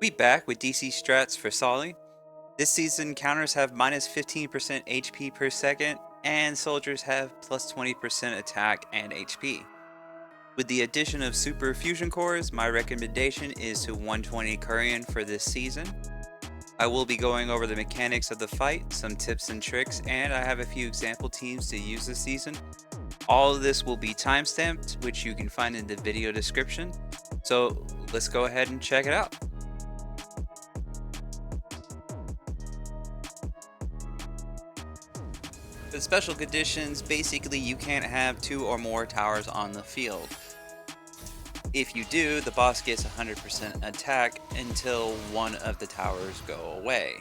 We back with DC strats for Solly. This season, counters have minus 15% HP per second, and soldiers have plus 20% attack and HP. With the addition of super fusion cores, my recommendation is to 120 Courier for this season. I will be going over the mechanics of the fight, some tips and tricks, and I have a few example teams to use this season. All of this will be timestamped, which you can find in the video description. So let's go ahead and check it out. For the special conditions, basically you can't have 2 or more towers on the field. If you do, the boss gets 100% attack until one of the towers go away.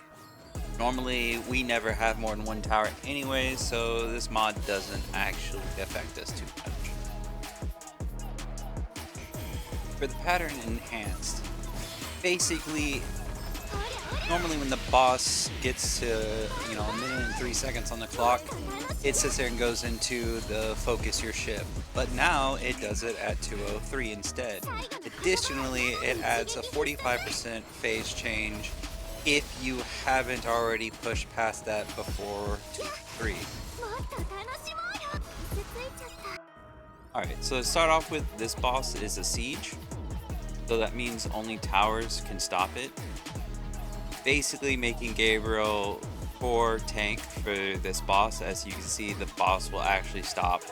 Normally, we never have more than one tower anyway, so this mod doesn't actually affect us too much. For the pattern enhanced, basically, normally when the boss gets to, a minute and 3 seconds on the clock, it sits there and goes into the focus your ship. But now it does it at 2:03 instead. Additionally, it adds a 45% phase change if you haven't already pushed past that before 2:03. Alright, so to start off with, this boss is a siege. So that means only towers can stop it. Basically making Gabriel core tank for this boss. As you can see, the boss will actually stop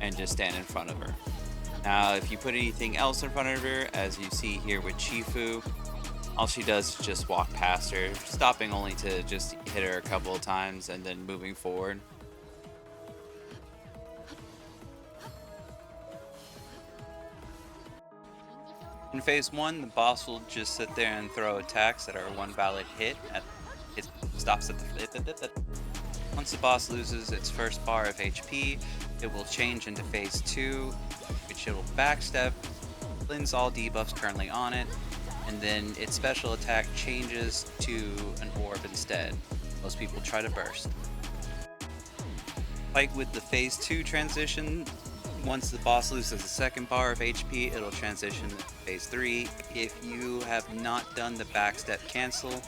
and just stand in front of her. Now if you put anything else in front of her, as you see here with Chifu, all she does is just walk past her, stopping only to just hit her a couple of times and then moving forward. In phase 1, the boss will just sit there and throw attacks that are one valid hit. It stops at the... Once the boss loses its first bar of HP, it will change into phase 2, which it will backstep, cleanse all debuffs currently on it, and then its special attack changes to an orb instead. Most people try to burst. Like with the phase 2 transition, once the boss loses the second bar of HP, it'll transition to phase 3. If you have not done the backstep cancel,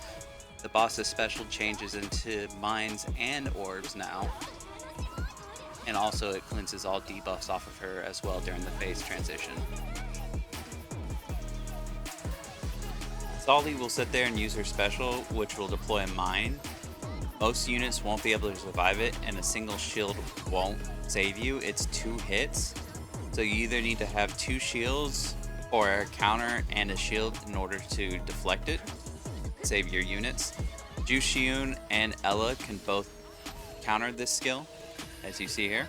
the boss's special changes into mines and orbs now. And also it cleanses all debuffs off of her as well during the phase transition. Solly will sit there and use her special, which will deploy a mine. Most units won't be able to survive it, and a single shield won't save you. It's 2 hits. So you either need to have 2 shields or a counter and a shield in order to deflect it, save your units. Jushiun and Ella can both counter this skill, as you see here.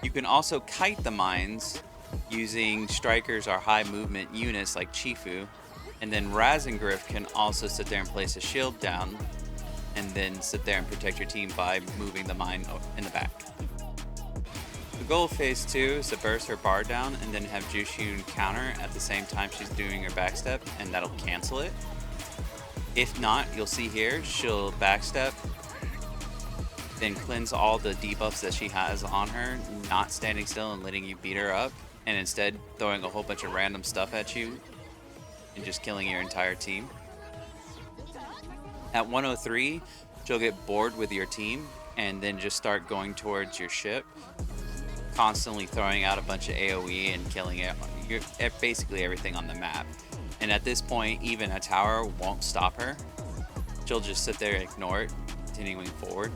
You can also kite the mines using strikers or high movement units like Chifu, and then Razengriff can also sit there and place a shield down and then sit there and protect your team by moving the mine in the back. The goal of phase 2 is to burst her bar down and then have Jushiun counter at the same time she's doing her backstep, and that'll cancel it. If not, you'll see here, she'll backstep, then cleanse all the debuffs that she has on her, not standing still and letting you beat her up, and instead throwing a whole bunch of random stuff at you and just killing your entire team. At 103, she'll get bored with your team and then just start going towards your ship, constantly throwing out a bunch of AoE and killing it, basically everything on the map. And at this point, even a tower won't stop her. She'll just sit there and ignore it, continuing forward.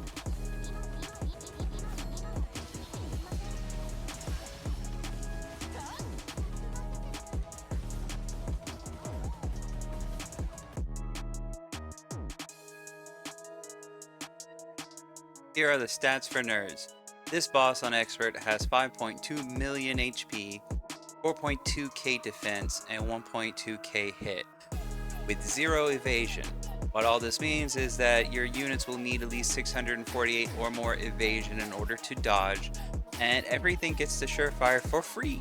Here are the stats for nerds. This boss on Expert has 5.2 million HP, 4.2k defense, and 1.2k hit, with 0 evasion. What all this means is that your units will need at least 648 or more evasion in order to dodge, and everything gets to Surefire for free.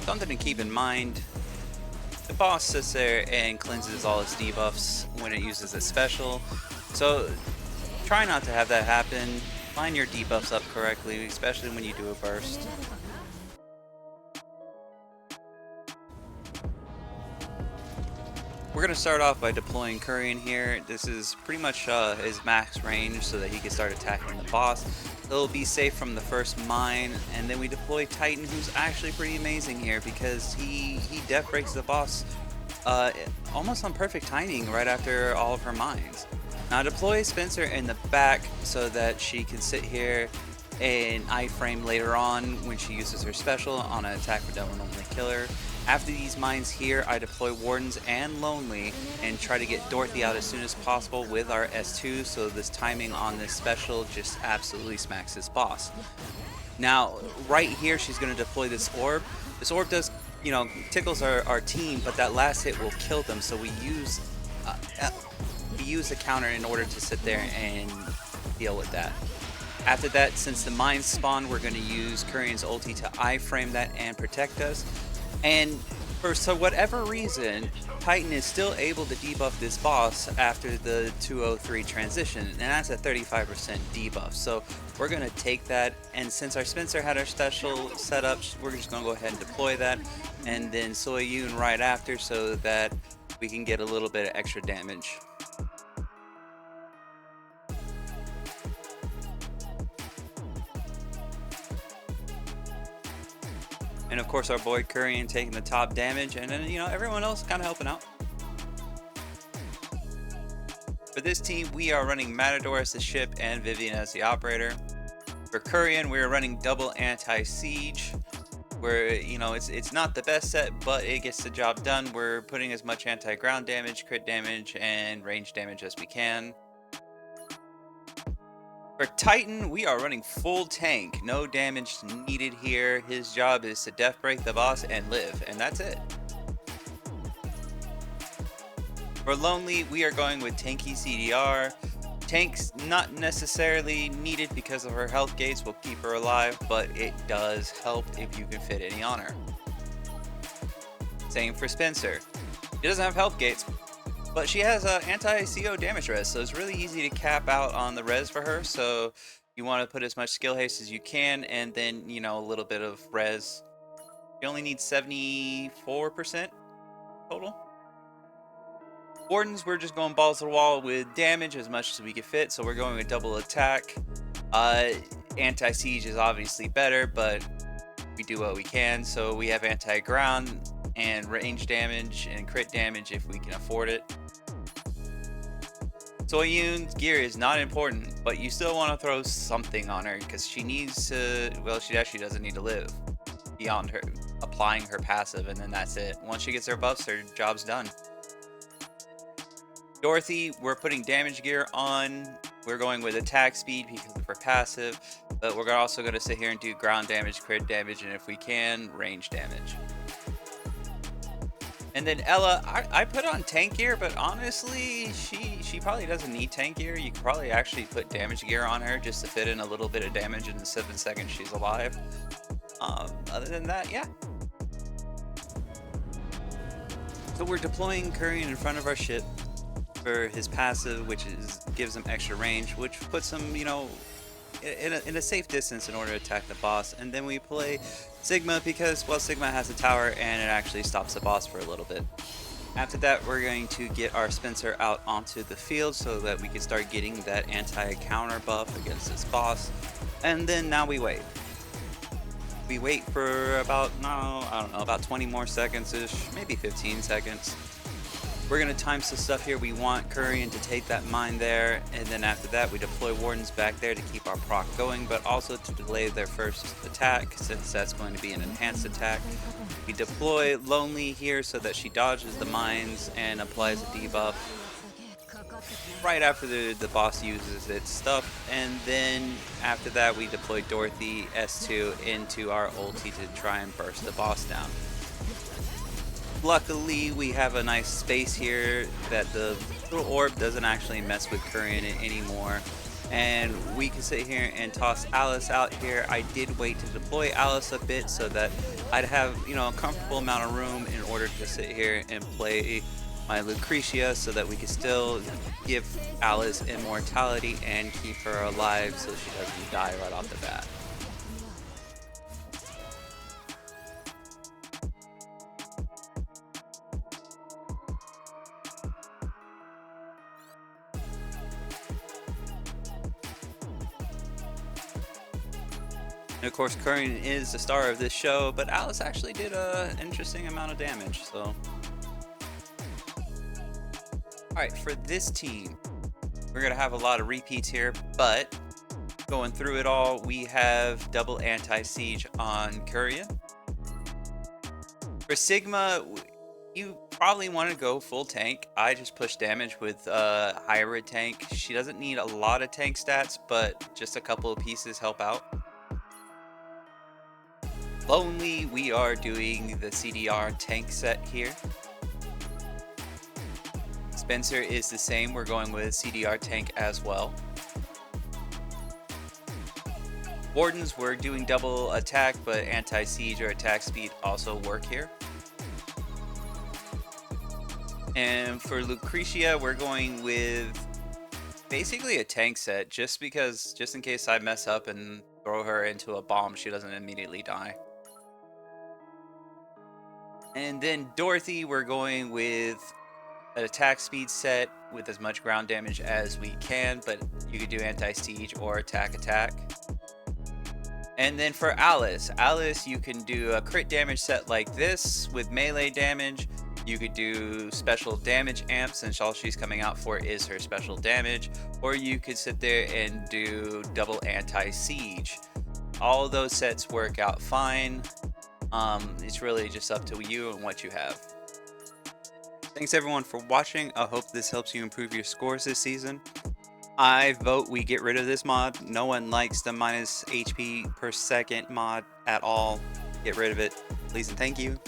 Something to keep in mind, the boss sits there and cleanses all its debuffs when it uses its special, so try not to have that happen. Line your debuffs up correctly, especially when you do a burst. We're going to start off by deploying Kurian here. This is pretty much his max range so that he can start attacking the boss. He'll be safe from the first mine, and then we deploy Titan, who's actually pretty amazing here because he death breaks the boss almost on perfect timing right after all of her mines. Now deploy Spencer in the back so that she can sit here and iframe later on when she uses her special on an attack that will normally kill her. After these mines here, I deploy Wardens and Lonely and try to get Dorothy out as soon as possible with our S2, so this timing on this special just absolutely smacks this boss. Now, right here, she's going to deploy this orb. This orb does, you know, tickles our team, but that last hit will kill them, so we use the counter in order to sit there and deal with that. After that, since the mines spawn, we're going to use Kurian's ulti to iframe that and protect us. And for whatever reason, Titan is still able to debuff this boss after the 203 transition, and that's a 35% debuff. So we're going to take that, and since our Spencer had our special set up, we're just going to go ahead and deploy that, and then Soyun right after so that we can get a little bit of extra damage. And of course our boy Kurian taking the top damage, and then, you know, everyone else kind of helping out. For this team, we are running Matador as the ship and Vivian as the operator. For Kurian, we're running double anti-siege, where, you know, it's not the best set, but it gets the job done. We're putting as much anti-ground damage, crit damage, and range damage as we can. For Titan, we are running full tank, no damage needed here. His job is to death break the boss and live, and that's it. For Lonely, we are going with tanky CDR. Tank's not necessarily needed because of her health gates will keep her alive, but it does help if you can fit any on her. Same for Spencer. She doesn't have health gates, but she has anti-CO damage res, so it's really easy to cap out on the res for her. So you want to put as much skill haste as you can, and then, you know, a little bit of res. You only need 74% total. Wardens, we're just going balls to the wall with damage as much as we can fit, so we're going with double attack. Anti-siege is obviously better, but we do what we can. So we have anti-ground and range damage and crit damage if we can afford it. Soyun's gear is not important, but you still want to throw something on her because she needs to, well, she actually doesn't need to live beyond her applying her passive, and then that's it. Once she gets her buffs, her job's done. Dorothy, we're putting damage gear on. We're going with attack speed because of her passive, but we're also going to sit here and do ground damage, crit damage, and if we can, range damage. And then Ella, I put on tank gear, but honestly, she probably doesn't need tank gear. You could probably actually put damage gear on her just to fit in a little bit of damage in the 7 seconds she's alive. Other than that, yeah. So we're deploying Kurian in front of our ship for his passive, which gives him extra range, which puts him, you know, in a safe distance in order to attack the boss. And then we play Sigma because, well, Sigma has a tower and it actually stops the boss for a little bit. After that, we're going to get our Spencer out onto the field so that we can start getting that anti-counter buff against this boss. And then now we wait. We wait for about, I don't know, about 20 more seconds-ish, maybe 15 seconds. We're going to time some stuff here. We want Kurian to take that mine there, and then after that we deploy Wardens back there to keep our proc going, but also to delay their first attack since that's going to be an enhanced attack. We deploy Lonely here so that she dodges the mines and applies a debuff right after the boss uses its stuff, and then after that we deploy Dorothy S2 into our ulti to try and burst the boss down. Luckily, we have a nice space here that the little orb doesn't actually mess with Kurian anymore. And we can sit here and toss Alice out here. I did wait to deploy Alice a bit so that I'd have, you know, a comfortable amount of room in order to sit here and play my Lucretia so that we can still give Alice immortality and keep her alive so she doesn't die right off the bat. And of course, Curran is the star of this show, but Alice actually did an interesting amount of damage, so. Alright, for this team, we're going to have a lot of repeats here, but going through it all, we have double anti-siege on Curran. For Sigma, you probably want to go full tank. I just push damage with hybrid tank. She doesn't need a lot of tank stats, but just a couple of pieces help out. Lonely, we are doing the CDR tank set here. Spencer is the same. We're going with CDR tank as well. Wardens, we're doing double attack, but anti-siege or attack speed also work here. And for Lucretia, we're going with basically a tank set, just in case I mess up and throw her into a bomb, she doesn't immediately die. And then Dorothy, we're going with an attack speed set with as much ground damage as we can, but you could do anti-siege or attack. And then for Alice, you can do a crit damage set like this with melee damage. You could do special damage amps, and all she's coming out for is her special damage. Or you could sit there and do double anti-siege. All of those sets work out fine. It's really just up to you and what you have. Thanks everyone for watching. I hope this helps you improve your scores this season. I vote we get rid of this mod. No one likes the minus HP per second mod at all. Get rid of it, please and thank you.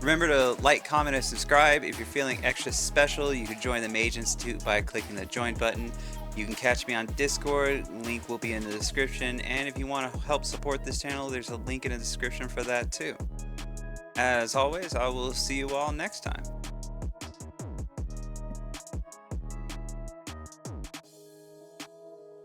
Remember to like, comment, and subscribe. If you're feeling extra special, you can join the Mage Institute by clicking the join button. You can catch me on Discord, link will be in the description, and if you want to help support this channel, there's a link in the description for that too. As always, I will see you all next time.